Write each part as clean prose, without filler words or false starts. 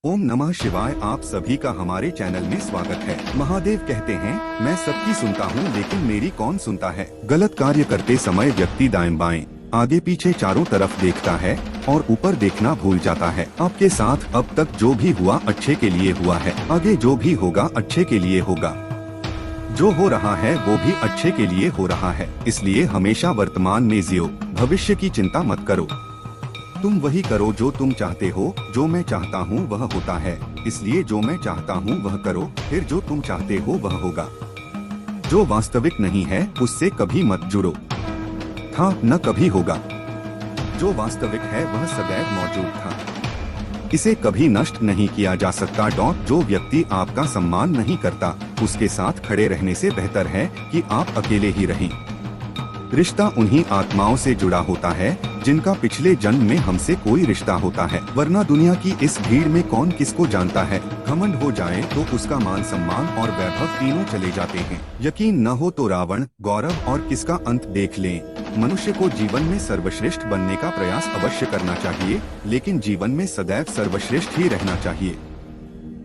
ओम नमः शिवाय। आप सभी का हमारे चैनल में स्वागत है। महादेव कहते हैं, मैं सबकी सुनता हूँ लेकिन मेरी कौन सुनता है। गलत कार्य करते समय व्यक्ति दाएं बाएं आगे पीछे चारों तरफ देखता है और ऊपर देखना भूल जाता है। आपके साथ अब तक जो भी हुआ अच्छे के लिए हुआ है, आगे जो भी होगा अच्छे के लिए होगा। जो हो रहा है वो भी अच्छे के लिए हो रहा है, इसलिए हमेशा वर्तमान में जियो, भविष्य की चिंता मत करो। तुम वही करो जो तुम चाहते हो, जो मैं चाहता हूँ वह होता है, इसलिए जो मैं चाहता हूँ वह करो, फिर जो तुम चाहते हो वह होगा। जो वास्तविक नहीं है उससे कभी मत जुड़ो, था न कभी होगा। जो वास्तविक है वह सदैव मौजूद था, इसे कभी नष्ट नहीं किया जा सकता। जो व्यक्ति आपका सम्मान नहीं करता उसके साथ खड़े रहने से बेहतर है कि आप अकेले ही रहें। रिश्ता उन्हीं आत्माओं से जुड़ा होता है जिनका पिछले जन्म में हमसे कोई रिश्ता होता है, वरना दुनिया की इस भीड़ में कौन किसको जानता है। घमंड हो जाए तो उसका मान सम्मान और वैभव तीनों चले जाते हैं। यकीन न हो तो रावण, गौरव और किसका अंत देख लें। मनुष्य को जीवन में सर्वश्रेष्ठ बनने का प्रयास अवश्य करना चाहिए, लेकिन जीवन में सदैव सर्वश्रेष्ठ ही रहना चाहिए।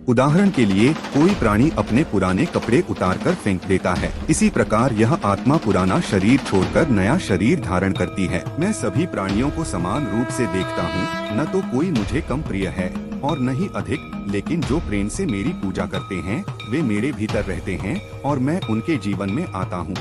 उदाहरण के लिए कोई प्राणी अपने पुराने कपड़े उतारकर फेंक देता है, इसी प्रकार यह आत्मा पुराना शरीर छोड़कर नया शरीर धारण करती है। मैं सभी प्राणियों को समान रूप से देखता हूँ, न तो कोई मुझे कम प्रिय है और न ही अधिक, लेकिन जो प्रेम से मेरी पूजा करते हैं वे मेरे भीतर रहते हैं और मैं उनके जीवन में आता हूँ।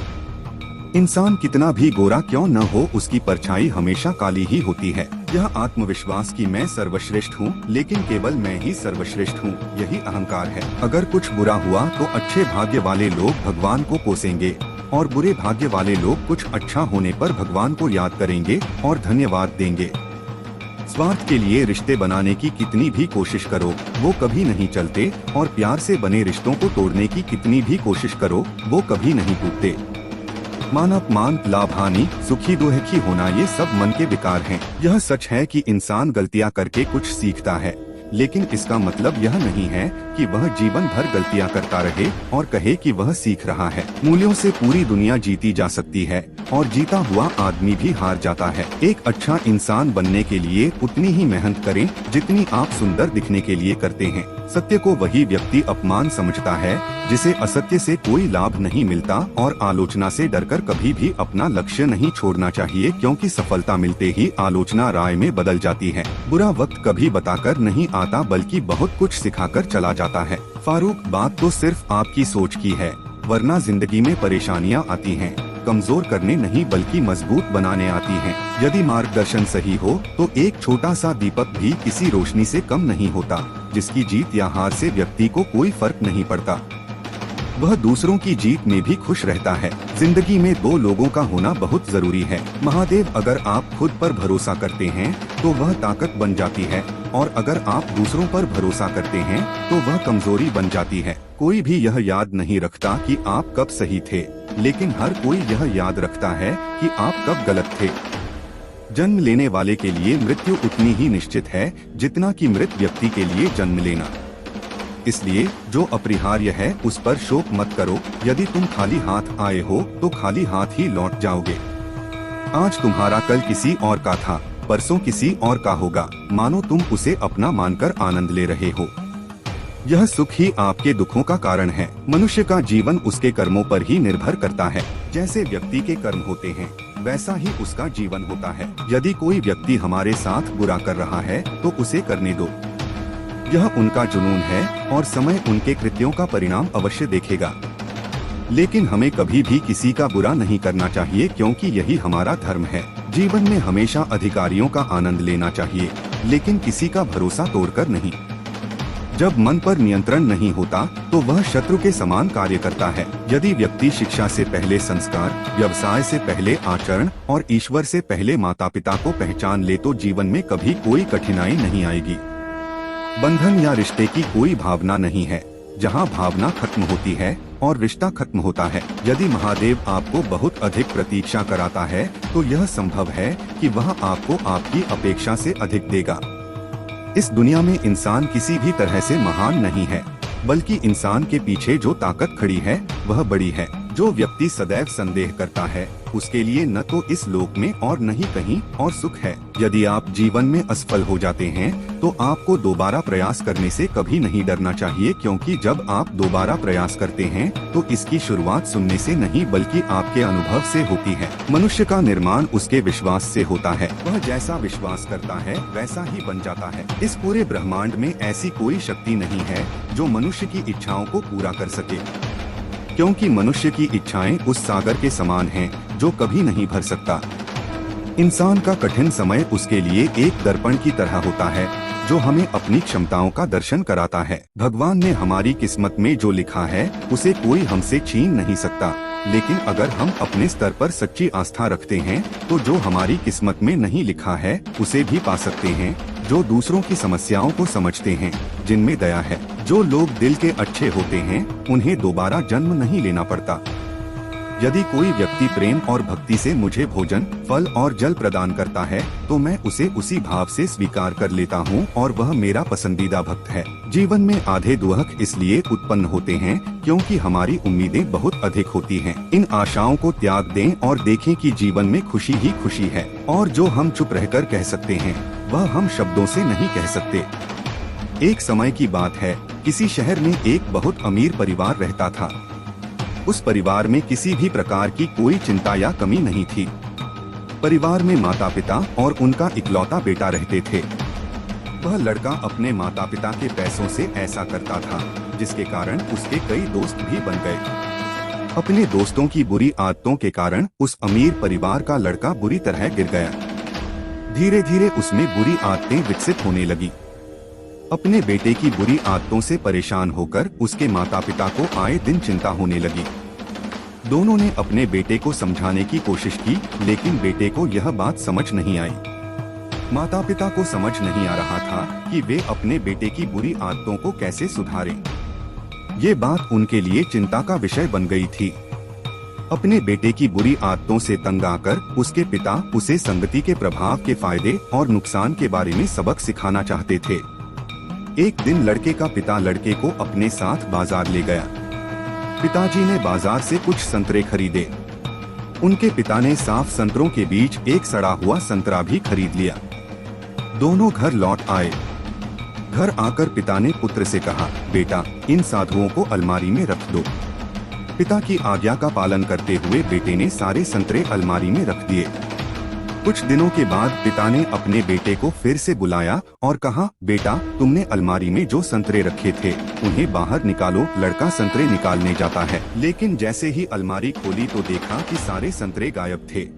इंसान कितना भी गोरा क्यों न हो, उसकी परछाई हमेशा काली ही होती है। यह आत्मविश्वास कि मैं सर्वश्रेष्ठ हूँ, लेकिन केवल मैं ही सर्वश्रेष्ठ हूँ, यही अहंकार है। अगर कुछ बुरा हुआ तो अच्छे भाग्य वाले लोग भगवान को कोसेंगे और बुरे भाग्य वाले लोग कुछ अच्छा होने पर भगवान को याद करेंगे और धन्यवाद देंगे। स्वार्थ के लिए रिश्ते बनाने की कितनी भी कोशिश करो वो कभी नहीं चलते, और प्यार से बने रिश्तों को तोड़ने की कितनी भी कोशिश करो वो कभी नहीं टूटते। मान अपमान, लाभ हानि, सुखी दुखी होना, ये सब मन के विकार हैं। यह सच है कि इंसान गलतियां करके कुछ सीखता है, लेकिन इसका मतलब यह नहीं है कि वह जीवन भर गलतियां करता रहे और कहे कि वह सीख रहा है। मूल्यों से पूरी दुनिया जीती जा सकती है और जीता हुआ आदमी भी हार जाता है। एक अच्छा इंसान बनने के लिए उतनी ही मेहनत करें जितनी आप सुंदर दिखने के लिए करते हैं। सत्य को वही व्यक्ति अपमान समझता है जिसे असत्य से कोई लाभ नहीं मिलता, और आलोचना से डरकर कभी भी अपना लक्ष्य नहीं छोड़ना चाहिए, क्योंकि सफलता मिलते ही आलोचना राय में बदल जाती है। बुरा वक्त कभी बताकर नहीं आता बल्कि बहुत कुछ सिखाकर चला जाता है। फारूक, बात तो सिर्फ आपकी सोच की है, वरना जिंदगी में परेशानियाँ आती हैं, कमजोर करने नहीं बल्कि मजबूत बनाने आती हैं। यदि मार्गदर्शन सही हो तो एक छोटा सा दीपक भी किसी रोशनी से कम नहीं होता, जिसकी जीत या हार से व्यक्ति को कोई फर्क नहीं पड़ता। वह दूसरों की जीत में भी खुश रहता है। जिंदगी में दो लोगों का होना बहुत जरूरी है। महादेव, अगर आप खुद पर भरोसा करते हैं तो वह ताकत बन जाती है, और अगर आप दूसरों पर भरोसा करते हैं तो वह कमजोरी बन जाती है। कोई भी यह याद नहीं रखता कि आप कब सही थे, लेकिन हर कोई यह याद रखता है कि आप कब गलत थे। जन्म लेने वाले के लिए मृत्यु उतनी ही निश्चित है जितना कि मृत व्यक्ति के लिए जन्म लेना। इसलिए जो अपरिहार्य है उस पर शोक मत करो। यदि तुम खाली हाथ आए हो तो खाली हाथ ही लौट जाओगे। आज तुम्हारा कल किसी और का था, परसों किसी और का होगा। मानो तुम उसे अपना मानकर आनंद ले रहे हो। यह सुख ही आपके दुखों का कारण है। मनुष्य का जीवन उसके कर्मों पर ही निर्भर करता है। जैसे व्यक्ति के कर्म होते हैं वैसा ही उसका जीवन होता है। यदि कोई व्यक्ति हमारे साथ बुरा कर रहा है तो उसे करने दो, यह उनका जुनून है और समय उनके कृत्यों का परिणाम अवश्य देखेगा। लेकिन हमें कभी भी किसी का बुरा नहीं करना चाहिए, क्योंकि यही हमारा धर्म है। जीवन में हमेशा अधिकारियों का आनंद लेना चाहिए, लेकिन किसी का भरोसा तोड़कर नहीं। जब मन पर नियंत्रण नहीं होता तो वह शत्रु के समान कार्य करता है। यदि व्यक्ति शिक्षा से पहले संस्कार, व्यवसाय से पहले आचरण और ईश्वर से पहले माता पिता को पहचान ले तो जीवन में कभी कोई कठिनाई नहीं आएगी। बंधन या रिश्ते की कोई भावना नहीं है। जहाँ भावना खत्म होती है और रिश्ता खत्म होता है। यदि महादेव आपको बहुत अधिक प्रतीक्षा कराता है तो यह संभव है कि वह आपको आपकी अपेक्षा से अधिक देगा। इस दुनिया में इंसान किसी भी तरह से महान नहीं है, बल्कि इंसान के पीछे जो ताकत खड़ी है वह बड़ी है। जो व्यक्ति सदैव संदेह करता है उसके लिए न तो इस लोक में और न ही कहीं और सुख है। यदि आप जीवन में असफल हो जाते हैं तो आपको दोबारा प्रयास करने से कभी नहीं डरना चाहिए, क्योंकि जब आप दोबारा प्रयास करते हैं तो इसकी शुरुआत सुनने से नहीं बल्कि आपके अनुभव से होती है। मनुष्य का निर्माण उसके विश्वास से होता है। वह जैसा विश्वास करता है वैसा ही बन जाता है। इस पूरे ब्रह्मांड में ऐसी कोई शक्ति नहीं है जो मनुष्य की इच्छाओं को पूरा कर सके, क्योंकि मनुष्य की इच्छाएं उस सागर के समान हैं जो कभी नहीं भर सकता। इंसान का कठिन समय उसके लिए एक दर्पण की तरह होता है जो हमें अपनी क्षमताओं का दर्शन कराता है। भगवान ने हमारी किस्मत में जो लिखा है उसे कोई हमसे छीन नहीं सकता, लेकिन अगर हम अपने स्तर पर सच्ची आस्था रखते हैं तो जो हमारी किस्मत में नहीं लिखा है उसे भी पा सकते हैं। जो दूसरों की समस्याओं को समझते हैं, जिनमें दया है, जो लोग दिल के अच्छे होते हैं, उन्हें दोबारा जन्म नहीं लेना पड़ता। यदि कोई व्यक्ति प्रेम और भक्ति से मुझे भोजन, फल और जल प्रदान करता है तो मैं उसे उसी भाव से स्वीकार कर लेता हूँ और वह मेरा पसंदीदा भक्त है। जीवन में आधे दुख इसलिए उत्पन्न होते हैं क्योंकि हमारी उम्मीदें बहुत अधिक होती हैं। इन आशाओं को त्याग दें और देखें कि जीवन में खुशी ही खुशी है, और जो हम चुप रहकर कह सकते हैं वह हम शब्दों से नहीं कह सकते। एक समय की बात है, किसी शहर में एक बहुत अमीर परिवार रहता था। उस परिवार में किसी भी प्रकार की कोई चिंता या कमी नहीं थी। परिवार में माता पिता और उनका इकलौता बेटा रहते थे। वह लड़का अपने माता पिता के पैसों से ऐसा करता था जिसके कारण उसके कई दोस्त भी बन गए। अपने दोस्तों की बुरी आदतों के कारण उस अमीर परिवार का लड़का बुरी तरह गिर गया। धीरे धीरे उसमें बुरी आदतें विकसित होने लगी। अपने बेटे की बुरी आदतों से परेशान होकर उसके माता पिता को आए दिन चिंता होने लगी। दोनों ने अपने बेटे को समझाने की कोशिश की, लेकिन बेटे को यह बात समझ नहीं आई। माता पिता को समझ नहीं आ रहा था कि वे अपने बेटे की बुरी आदतों को कैसे सुधारें। ये बात उनके लिए चिंता का विषय बन गई थी। अपने बेटे की बुरी आदतों से तंग आकर उसके पिता उसे संगति के प्रभाव के फायदे और नुकसान के बारे में सबक सिखाना चाहते थे। एक दिन लड़के का पिता लड़के को अपने साथ बाजार ले गया। पिताजी ने बाजार से कुछ संतरे खरीदे। उनके पिता ने साफ संतरों के बीच एक सड़ा हुआ संतरा भी खरीद लिया। दोनों घर लौट आए। घर आकर पिता ने पुत्र से कहा, बेटा, इन साधुओं को अलमारी में रख दो। पिता की आज्ञा का पालन करते हुए बेटे ने सारे संतरे अलमारी में रख दिए। कुछ दिनों के बाद पिता ने अपने बेटे को फिर से बुलाया और कहा, बेटा, तुमने अलमारी में जो संतरे रखे थे उन्हें बाहर निकालो। लड़का संतरे निकालने जाता है, लेकिन जैसे ही अलमारी खोली तो देखा कि सारे संतरे गायब थे।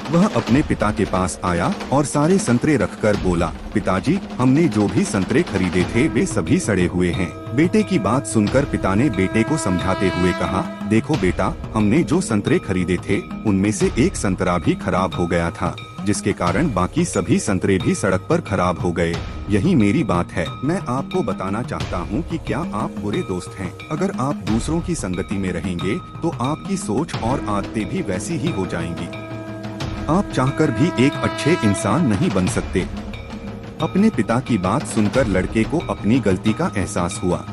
वह अपने पिता के पास आया और सारे संतरे रखकर बोला, पिताजी, हमने जो भी संतरे खरीदे थे वे सभी सड़े हुए हैं। बेटे की बात सुनकर पिता ने बेटे को समझाते हुए कहा, देखो बेटा, हमने जो संतरे खरीदे थे उनमें से एक संतरा भी खराब हो गया था, जिसके कारण बाकी सभी संतरे भी सड़क पर खराब हो गए। यही मेरी बात है। मैं आपको बताना चाहता हूँ कि क्या आप बुरे दोस्त हैं? अगर आप दूसरों की संगति में रहेंगे तो आपकी सोच और आदतें भी वैसी ही हो जाएंगी। आप चाहकर भी एक अच्छे इंसान नहीं बन सकते। अपने पिता की बात सुनकर लड़के को अपनी गलती का एहसास हुआ।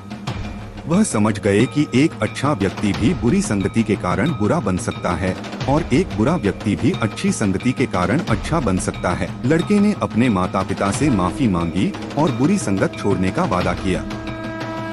वह समझ गए कि एक अच्छा व्यक्ति भी बुरी संगति के कारण बुरा बन सकता है और एक बुरा व्यक्ति भी अच्छी संगति के कारण अच्छा बन सकता है। लड़के ने अपने माता पिता से माफी मांगी और बुरी संगत छोड़ने का वादा किया।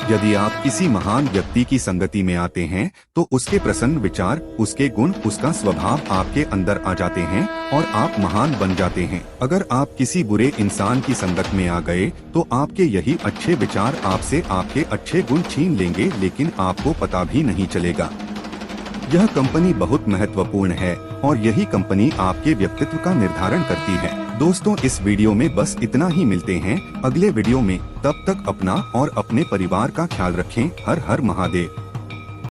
यदि आप किसी महान व्यक्ति की संगति में आते हैं तो उसके प्रसन्न विचार, उसके गुण, उसका स्वभाव आपके अंदर आ जाते हैं और आप महान बन जाते हैं। अगर आप किसी बुरे इंसान की संगत में आ गए तो आपके यही अच्छे विचार आपसे आपके अच्छे गुण छीन लेंगे, लेकिन आपको पता भी नहीं चलेगा। यह कंपनी बहुत महत्वपूर्ण है और यही कंपनी आपके व्यक्तित्व का निर्धारण करती है। दोस्तों, इस वीडियो में बस इतना ही। मिलते हैं अगले वीडियो में। तब तक अपना और अपने परिवार का ख्याल रखें। हर हर महादेव।